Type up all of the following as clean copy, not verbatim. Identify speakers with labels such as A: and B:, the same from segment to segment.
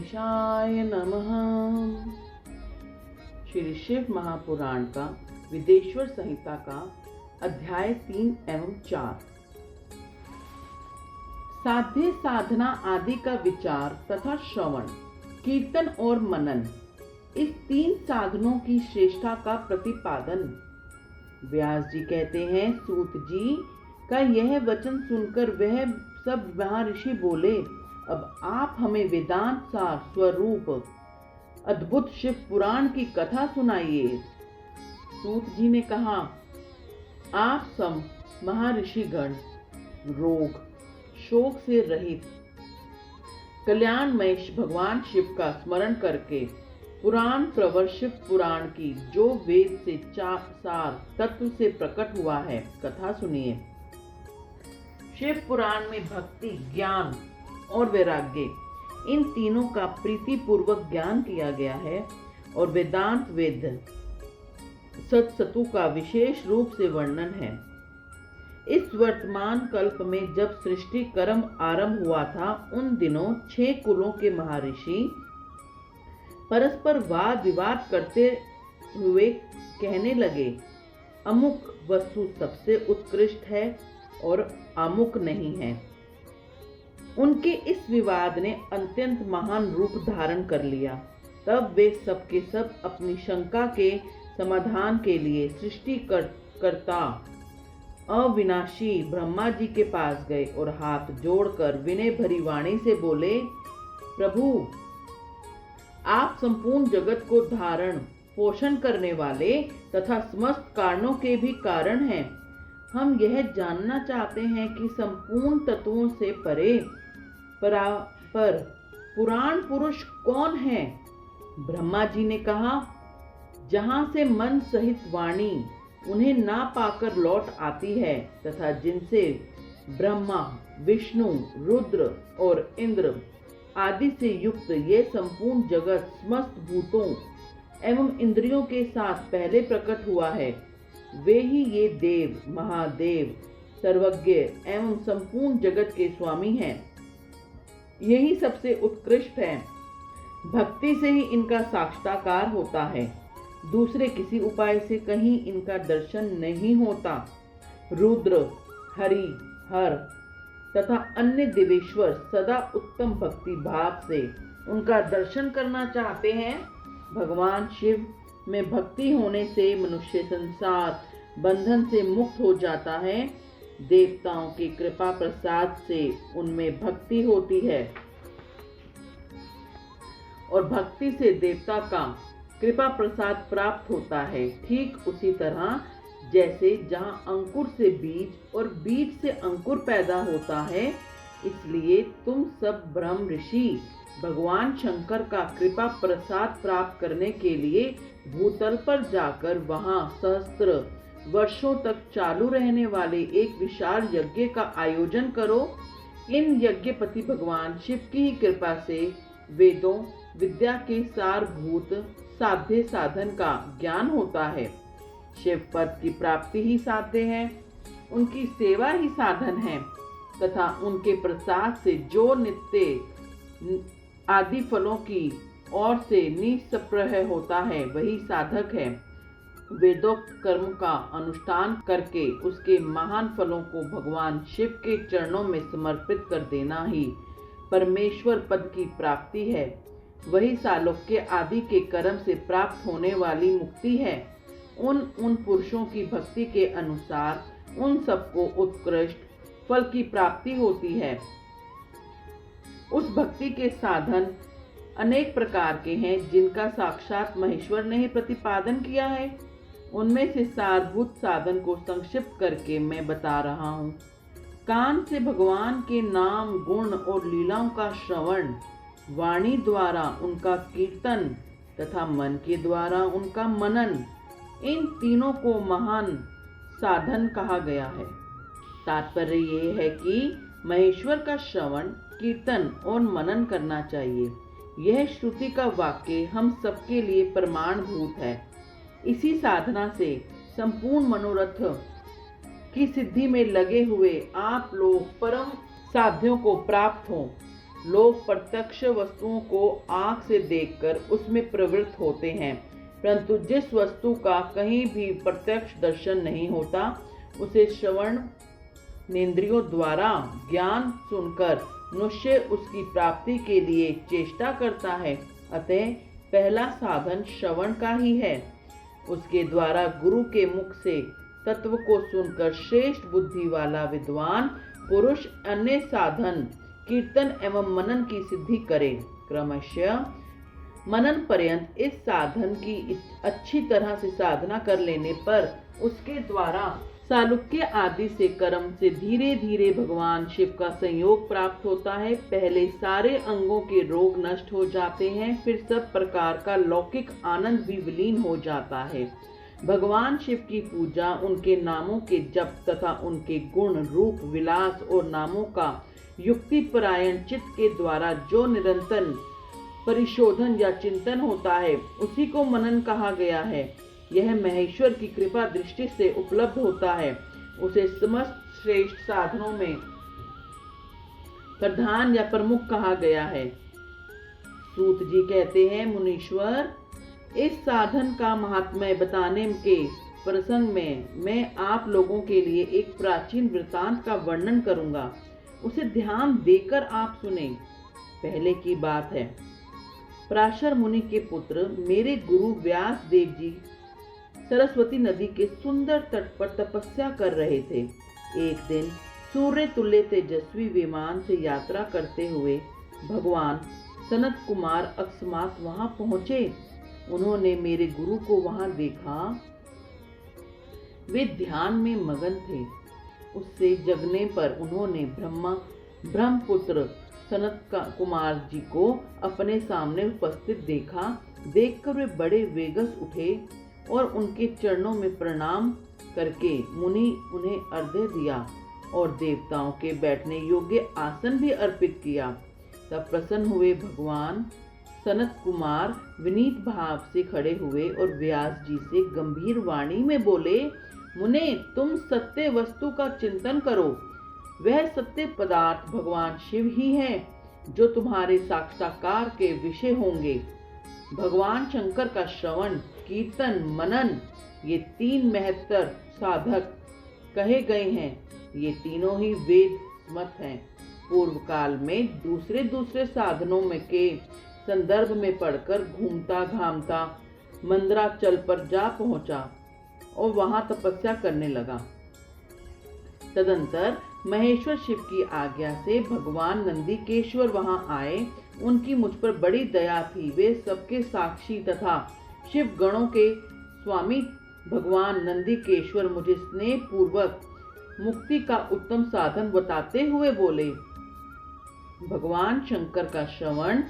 A: गणेशाय नमः। श्री शिव महापुराण का विदेश्वर संहिता का अध्याय 3 एवं 4। साध्य साधना आदि का विचार तथा श्रवण, कीर्तन और मनन, इस 3 साधनों की श्रेष्ठता का प्रतिपादन। व्यास जी कहते हैं, सूत जी का यह वचन सुनकर वह सब महर्षि बोले, अब आप हमें वेदांत सार स्वरूप अद्भुत शिव पुराण की कथा सुनाइए। सूत जी ने कहा, आप सब महर्षिगण रोग शोक से रहित कल्याणमय भगवान शिव का स्मरण करके पुराण प्रवर शिव पुराण की जो वेद से सार तत्व से प्रकट हुआ है कथा सुनिए। शिव पुराण में भक्ति, ज्ञान और वैराग्य, इन तीनों का प्रीति पूर्वक ज्ञान किया गया है और वेदांत वेद सत्सतु का विशेष रूप से वर्णन है। इस वर्तमान कल्प में जब सृष्टि कर्म आरंभ हुआ था, उन दिनों 6 कुलों के महर्षि परस्पर वाद विवाद करते हुए कहने लगे, अमुक वस्तु सबसे उत्कृष्ट है और अमुक नहीं है। उनके इस विवाद ने अत्यंत महान रूप धारण कर लिया। तब वे सब के सब अपनी शंका के समाधान के लिए सृष्टिकर्ता अविनाशी ब्रह्मा जी के पास गए और हाथ जोड़कर विनय भरी वाणी से बोले, प्रभु, आप संपूर्ण जगत को धारण पोषण करने वाले तथा समस्त कारणों के भी कारण हैं। हम यह जानना चाहते हैं कि संपूर्ण तत्वों से परे पर पुराण पुरुष कौन है। ब्रह्मा जी ने कहा, जहां से मन सहित वाणी उन्हें ना पाकर लौट आती है तथा जिनसे ब्रह्मा, विष्णु, रुद्र और इंद्र आदि से युक्त ये संपूर्ण जगत समस्त भूतों एवं इंद्रियों के साथ पहले प्रकट हुआ है, वे ही ये देव, महादेव, सर्वज्ञ एवं संपूर्ण जगत के स्वामी हैं। यही सबसे उत्कृष्ट है। भक्ति से ही इनका साक्षात्कार होता है, दूसरे किसी उपाय से कहीं इनका दर्शन नहीं होता। रुद्र, हरि, हर तथा अन्य देवेश्वर सदा उत्तम भक्ति भाव से उनका दर्शन करना चाहते हैं। भगवान शिव में भक्ति होने से मनुष्य संसार बंधन से मुक्त हो जाता है। देवताओं की कृपा प्रसाद से उनमें भक्ति होती है और भक्ति से देवता का कृपा प्रसाद प्राप्त होता है। ठीक उसी तरह जैसे जहाँ अंकुर से बीज और बीज से अंकुर पैदा होता है, इसलिए तुम सब ब्रह्म ऋषि भगवान शंकर का कृपा प्रसाद प्राप्त करने के लिए भूतल पर जाकर वहां सहस्त्र वर्षों तक चालू रहने वाले एक विशाल यज्ञ का आयोजन करो। इन यज्ञपति भगवान शिव की ही कृपा से वेदों विद्या के सारभूत साध्य साधन का ज्ञान होता है। शिव पद की प्राप्ति ही साध्य है, उनकी सेवा ही साधन है तथा उनके प्रसाद से जो नित्य आदि फलों की ओर से निस्पृह होता है, वही साधक है। वेदोक्त कर्म का अनुष्ठान करके उसके महान फलों को भगवान शिव के चरणों में समर्पित कर देना ही परमेश्वर पद की प्राप्ति है। वही सालोक्य आदि के कर्म से प्राप्त होने वाली मुक्ति है। उन पुरुषों की भक्ति के अनुसार उन सबको उत्कृष्ट फल की प्राप्ति होती है। उस भक्ति के साधन अनेक प्रकार के हैं, जिनका साक्षात महेश्वर ने ही प्रतिपादन किया है। उनमें से सारभूत साधन को संक्षिप्त करके मैं बता रहा हूँ। कान से भगवान के नाम, गुण और लीलाओं का श्रवण, वाणी द्वारा उनका कीर्तन तथा मन के द्वारा उनका मनन, इन तीनों को महान साधन कहा गया है। तात्पर्य ये है कि महेश्वर का श्रवण, कीर्तन और मनन करना चाहिए। यह श्रुति का वाक्य हम सबके लिए प्रमाणभूत है। इसी साधना से संपूर्ण मनोरथ की सिद्धि में लगे हुए आप लोग परम साध्यों को प्राप्त हों। लोग प्रत्यक्ष वस्तुओं को आँख से देखकर उसमें प्रवृत्त होते हैं, परंतु जिस वस्तु का कहीं भी प्रत्यक्ष दर्शन नहीं होता उसे श्रवण नेन्द्रियों द्वारा ज्ञान सुनकर मनुष्य उसकी प्राप्ति के लिए चेष्टा करता है। अतः पहला साधन श्रवण का ही है। उसके द्वारा गुरु के मुख से तत्व को सुनकर श्रेष्ठ बुद्धि वाला विद्वान पुरुष अन्य साधन कीर्तन एवं मनन की सिद्धि करे। क्रमशः मनन पर्यंत इस साधन की अच्छी तरह से साधना कर लेने पर उसके द्वारा सालुक्य आदि से कर्म से धीरे धीरे भगवान शिव का संयोग प्राप्त होता है। पहले सारे अंगों के रोग नष्ट हो जाते हैं, फिर सब प्रकार का लौकिक आनंद भी विलीन हो जाता है। भगवान शिव की पूजा, उनके नामों के जप तथा उनके गुण रूप विलास और नामों का युक्ति परायण चित्त के द्वारा जो निरंतर परिशोधन या चिंतन होता है उसी को मनन कहा गया है। यह महेश्वर की कृपा दृष्टि से उपलब्ध होता है। उसे समस्त श्रेष्ठ साधनों में प्रधान या प्रमुख कहा गया है। सूत जी कहते हैं, मुनीश्वर, इस साधन का महात्म्य बताने के प्रसंग में मैं आप लोगों के लिए एक प्राचीन वृतांत का वर्णन करूंगा, उसे ध्यान देकर आप सुने। पहले की बात है, पराशर मुनि के पुत्र मेरे गुरु व्यास देव जी सरस्वती नदी के सुंदर तट पर तपस्या कर रहे थे। एक दिन सूर्य तुल्य तेजस्वी विमान से यात्रा करते हुए भगवान सनत कुमार अकस्मात वहां पहुंचे। उन्होंने मेरे गुरु को वहां देखा। वे ध्यान में मगन थे। उससे जगने पर उन्होंने ब्रह्मपुत्र सनत कुमार जी को अपने सामने उपस्थित देखा। देखकर वे बड़े वेगस उठे और उनके चरणों में प्रणाम करके मुनि उन्हें अर्घ्य दिया और देवताओं के बैठने योग्य आसन भी अर्पित किया। तब प्रसन्न हुए भगवान सनत कुमार विनीत भाव से खड़े हुए और व्यास जी से गंभीर वाणी में बोले, मुने, तुम सत्य वस्तु का चिंतन करो। वह सत्य पदार्थ भगवान शिव ही है जो तुम्हारे साक्षात्कार के विषय होंगे। भगवान शंकर का श्रवण, कीर्तन, मनन, ये तीन महत्तर साधक कहे गए हैं। ये तीनों ही वेद मत हैं। पूर्व काल में दूसरे साधनों में के संदर्भ में पढ़कर घूमता घामता मंदराचल पर जा पहुंचा और वहां तपस्या करने लगा। तदंतर महेश्वर शिव की आज्ञा से भगवान नंदीकेश्वर वहां आए। उनकी मुझ पर बड़ी दया थी। वे सबके साक्षी तथा शिव गणों के स्वामी भगवान नंदीकेश्वर मुझे स्नेह पूर्वक मुक्ति का उत्तम साधन बताते हुए बोले, भगवान शंकर का श्रवण,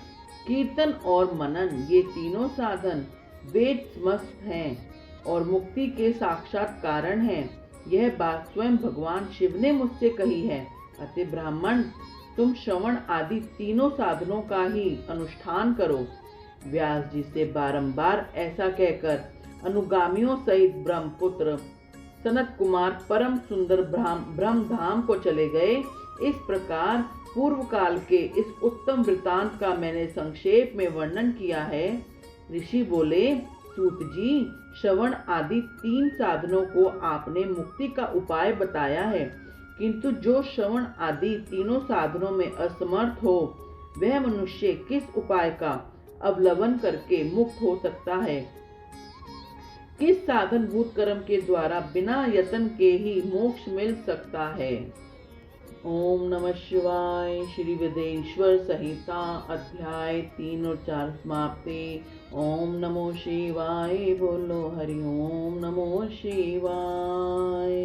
A: कीर्तन और मनन, ये तीनों साधन वेद समस्त हैं और मुक्ति के साक्षात कारण हैं। यह बात स्वयं भगवान शिव ने मुझसे कही है। अतः ब्राह्मण, तुम श्रवण आदि तीनों साधनों का ही अनुष्ठान करो। व्यास जी से बारंबार ऐसा कहकर अनुगामियों सहित ब्रह्मपुत्र सनत कुमार परम सुंदर ब्रह्म धाम को चले गए। इस प्रकार पूर्व काल के इस उत्तम वृतांत का मैंने संक्षेप में वर्णन किया है। ऋषि बोले, सूत जी, श्रवण आदि तीन साधनों को आपने मुक्ति का उपाय बताया है, किंतु जो श्रवण आदि तीनों साधनों में असमर्थ हो वह मनुष्य किस उपाय का अवलंबन करके मुक्त हो सकता है? किस साधन भूत कर्म के द्वारा बिना यत्न के ही मोक्ष मिल सकता है? ओम नमः शिवाय। श्री वेदेश्वर संहिता अध्याय 3 और 4 समाप्ति। ओम नमो शिवाय। बोलो हरि ओम नमो शिवाय।